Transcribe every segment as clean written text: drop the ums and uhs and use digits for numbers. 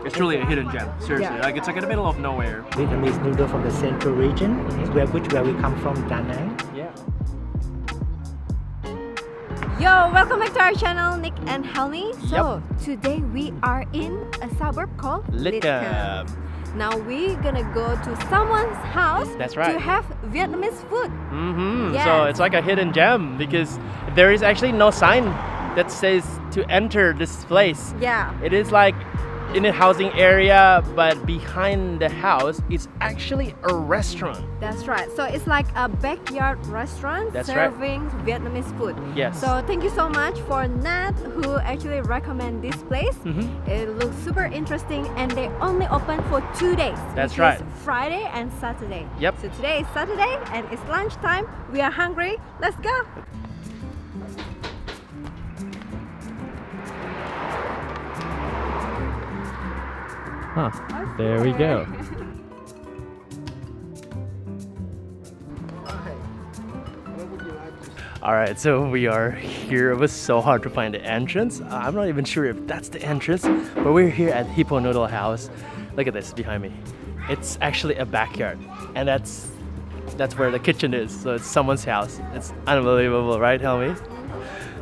It's truly a hidden gem. Seriously, Yeah. like it's like in the middle of nowhere. Vietnamese noodle from the central region, where we come from, Da Nang. Yeah. Yo, welcome back to our channel, Nick and Helmi. So today we are in a suburb called Litcombe. Now we're gonna go to someone's house That's right. to have Vietnamese food. Yes. So it's like a hidden gem because there is actually no sign that says to enter this place. Yeah. It is like in a housing area, but behind the house is actually a restaurant. That's right. So it's like a backyard restaurant That's right. serving Vietnamese food. Yes. So thank you so much for Nat who actually recommend this place. It looks super interesting and they only open for 2 days. That's which right. is Friday and Saturday. Yep. So today is Saturday and it's lunchtime. We are hungry. Let's go. Huh. There we go. Alright, so we are here. It was so hard to find the entrance. I'm not even sure if that's the entrance, but we're here at Hippo Noodle House. Look at this behind me. It's actually a backyard, and that's where the kitchen is. So it's someone's house. It's unbelievable, right, Helmi?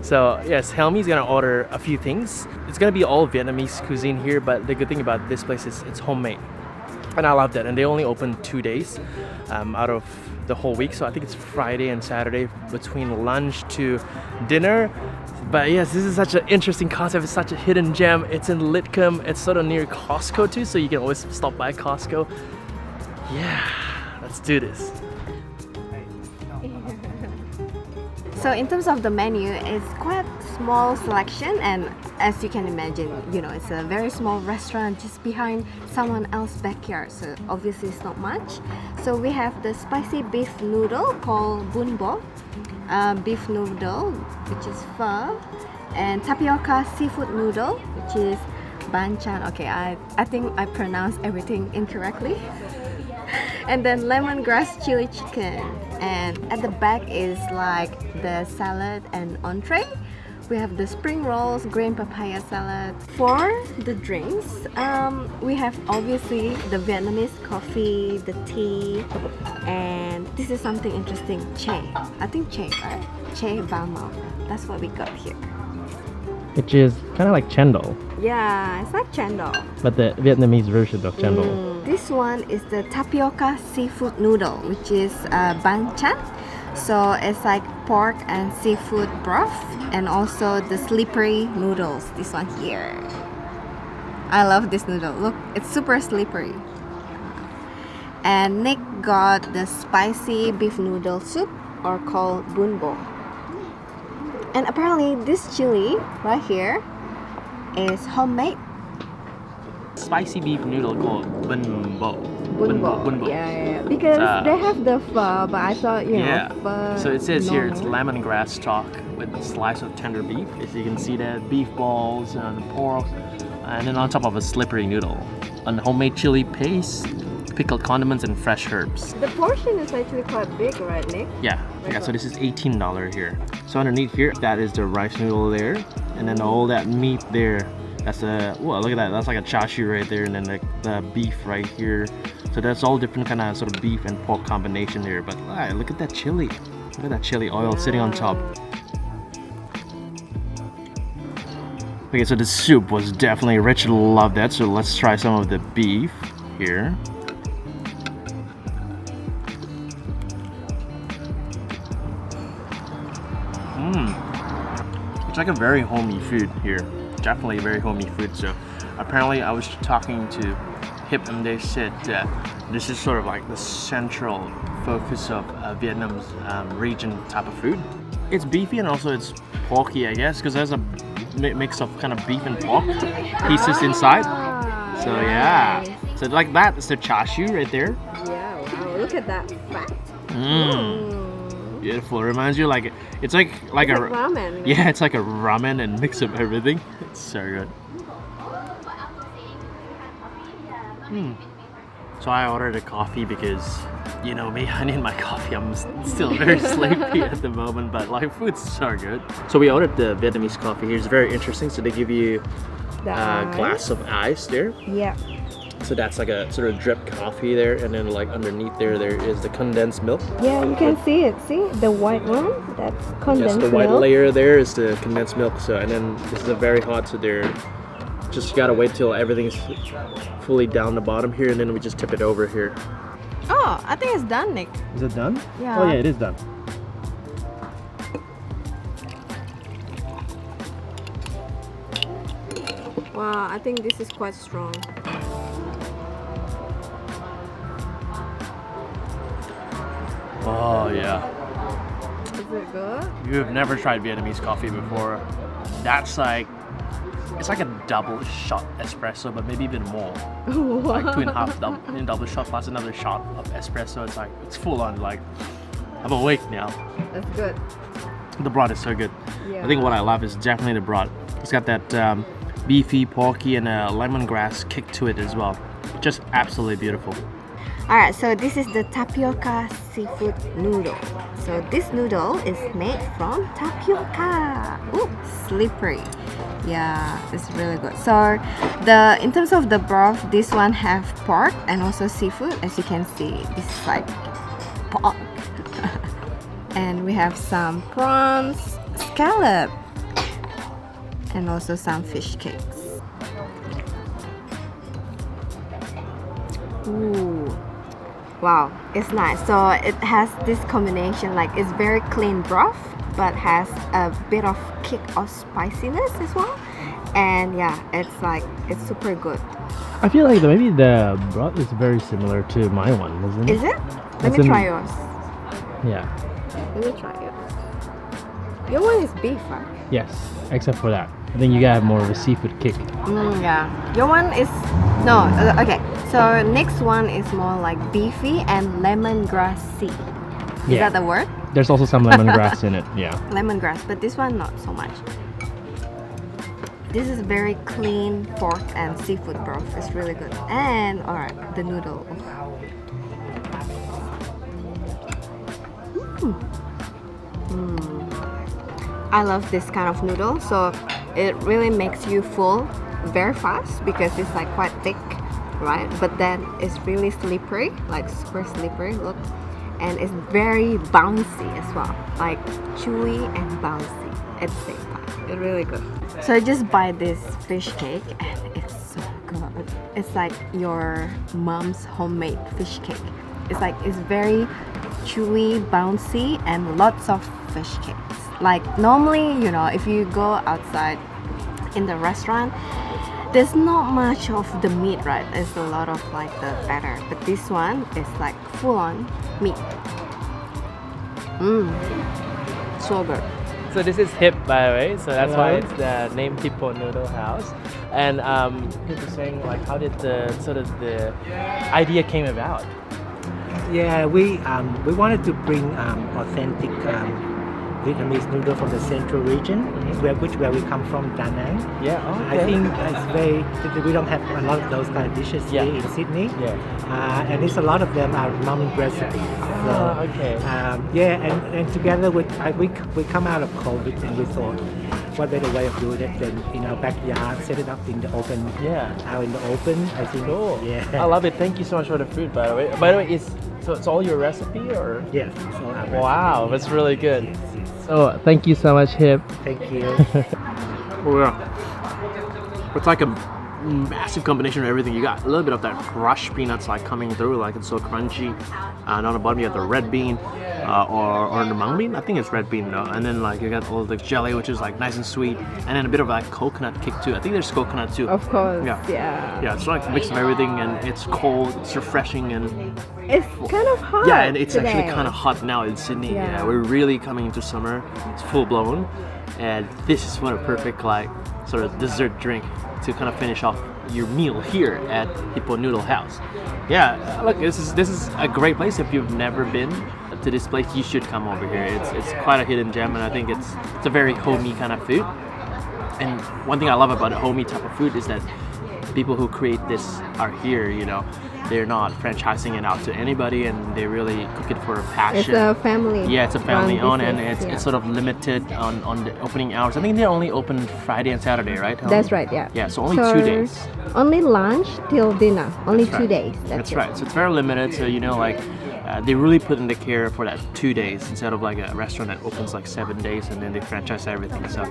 So yes, Helmi's gonna order a few things. It's gonna be all Vietnamese cuisine here, but the good thing about this place is it's homemade. And I love that. And they only open 2 days out of the whole week. So I think it's Friday and Saturday between lunch to dinner. But yes, this is such an interesting concept. It's such a hidden gem. It's in Litcombe. It's sort of near Costco too, so you can always stop by Costco. Yeah, let's do this. So in terms of the menu, it's quite small selection, and as you can imagine, you know, it's a very small restaurant just behind someone else's backyard, so obviously it's not much. So we have the spicy beef noodle called bun bo, beef noodle, which is pho, and tapioca seafood noodle, which is banchan. Okay, I think I pronounced everything incorrectly. And then lemongrass chili chicken, and at the back is like the salad and entree. We have the spring rolls, green papaya salad. For the drinks, we have obviously the Vietnamese coffee, the tea, and this is something interesting, chai. I think chai, right? Chai ba mau. That's what we got here. Which is kind of like chendol, Yeah, it's like chendol. but the Vietnamese version of chendol. This one is the tapioca seafood noodle, which is banchan. So it's like pork and seafood broth, and also the slippery noodles. This one here. I love this noodle. Look, it's super slippery. And Nick got the spicy beef noodle soup, or called bun bo. And apparently this chili right here is homemade. Spicy beef noodle called bun bo. Bun bo. Bun bo. Yeah. Because they have the pho, but I thought, you know, pho. So it says here it's normal. lemongrass stock with a slice of tender beef. As you can see that, beef balls and pork, and then on top of a slippery noodle, and homemade chili paste, pickled condiments, and fresh herbs. The portion is actually quite big, right, Nick? Yeah. So this is $18 here. So underneath here, that is the rice noodle there, and then all that meat there. That's a, well, look at that. That's like a char siu right there, and then the beef right here. So that's all different kind of sort of beef and pork combination there. But look at that chili. Look at that chili oil sitting on top. Okay, so the soup was definitely rich. Love that. So let's try some of the beef here. It's like a very homey food here. Definitely very homey food. So apparently I was talking to Hip and they said that this is sort of like the central focus of Vietnam's region type of food. It's beefy and also it's porky, I guess, because there's a mix of kind of beef and pork pieces inside. So yeah, so like that is the char siu right there. Yeah, wow, look at that fat. Beautiful. Reminds you like it's like It's a like ramen. yeah, it's like a ramen and mix of everything. It's so good. So I ordered a coffee because, you know me, I need my coffee. I'm still very sleepy at the moment, but like food's so good. So we ordered the Vietnamese coffee here. It's very interesting. So they give you The ice. glass of ice there. Yeah. So that's like a sort of drip coffee there, and then like underneath there is the condensed milk. Yeah, you can see it. See the white one? That's condensed Yes, the white milk. layer there is the condensed milk. So and then this is a very hot, so they're just gotta wait till everything's fully down the bottom here, and then we just tip it over here. Oh, I think it's done, Nick. Is it done? Yeah. Oh yeah, it is done. Wow, I think this is quite strong. Oh yeah. Is it good? You've never tried Vietnamese coffee before. That's like, it's like a double shot espresso, but maybe even more. Like 2.5 double shot plus another shot of espresso. It's like, it's full on, like, I'm awake now. That's good. The broth is so good. Yeah. I think what I love is definitely the broth. It's got that beefy, porky, and a lemongrass kick to it as well. Just absolutely beautiful. Alright, so this is the tapioca seafood noodle. So this noodle is made from tapioca. Ooh, slippery. Yeah, it's really good. So in terms of the broth, this one have pork and also seafood. As you can see, this is like pork. And we have some prawns, scallop, and also some fish cakes. Ooh. Wow, it's nice. So it has this combination, like it's very clean broth, but has a bit of kick of spiciness as well. And yeah, it's super good. I feel like maybe the broth is very similar to my one, isn't it? Is it? Let me try yours. Yeah. Let me try yours. Your one is beef, right? Yes, except for that. I think you gotta have more of a seafood kick. Yeah. Your one is no. Okay. So next one is more like beefy and lemongrassy. Is Yeah. that the word? There's also some lemongrass in it. Yeah. Lemongrass, but this one not so much. This is very clean pork and seafood broth. It's really good. And alright, the noodle. I love this kind of noodle. So it really makes you full very fast because it's like quite thick, right? But then it's really slippery, like super slippery. Look. And it's very bouncy as well, like chewy and bouncy at the same time. It's really good. So I just buy this fish cake and it's so good. It's like your mom's homemade fish cake. It's very chewy, bouncy, and lots of fish cakes. Like normally, you know, if you go outside in the restaurant, there's not much of the meat, right? There's a lot of like the batter, but this one is like full-on meat. So good. So this is Hip, by the way. So that's why it's the name Hippo Noodle House. And Hip was saying, like, how did the idea came about? Yeah, we wanted to bring authentic Vietnamese noodle from the Central region, where we come from, Da Nang. Yeah, I think we don't have a lot of those kind of dishes here in Sydney. And it's a lot of them are mom recipes. And together with we come out of COVID and we thought, what better way of doing it than in our backyard, set it up in the open. Out in the open. I think. Cool. Yeah. I love it. Thank you so much for the food, by the way. By the way, it's all your recipe, or? Yes. It's all our Wow, that's really good. Yes. Oh, thank you so much, Hip. Thank you. Oh yeah. It's like a massive combination of everything. You got a little bit of that crushed peanuts like coming through, like it's so crunchy. And on the bottom you have the red bean or the mung bean. I think it's red bean though. And then like you got all the jelly, which is like nice and sweet. And then a bit of like coconut kick too. I think there's coconut too. Of course. Yeah. Yeah, it's like a mix of everything, and it's cold, it's refreshing, and It's kind of hot. yeah, and it's today. actually kind of hot now in Sydney. Yeah. We're really coming into summer. It's full blown, and this is what a perfect like sort of dessert drink to kind of finish off your meal here at Hippo Noodle House. Yeah, look, this is a great place. If you've never been to this place, you should come over here. It's quite a hidden gem, and I think it's a very homey kind of food. And one thing I love about a homey type of food is that people who create this are here, you know. They're not franchising it out to anybody, and they really cook it for a passion. It's a family. Yeah, it's a family owned, and business, it's sort of limited on the opening hours. I think they're only open Friday and Saturday, right? Helmi? That's right, yeah. Yeah, so only 2 days. Only lunch till dinner. Only That's 2 right. days. That's right. So it's very limited. So you know, like they really put in the care for that 2 days instead of like a restaurant that opens like 7 days and then they franchise everything. So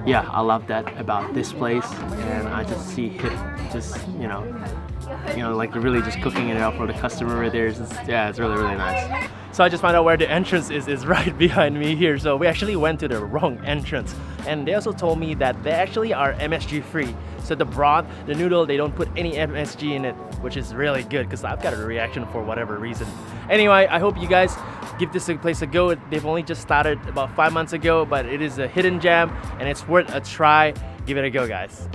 yeah, I love that about this place, and I just see Hip just like really just cooking it out for the customer right there. It's really nice. So I just found out where the entrance is right behind me here. So we actually went to the wrong entrance, and they also told me that they actually are MSG free. So the broth, the noodle, they don't put any MSG in it, which is really good because I've got a reaction for whatever reason. Anyway, I hope you guys give this a place a go. They've only just started about 5 months ago, but it is a hidden gem and it's worth a try. Give it a go, guys.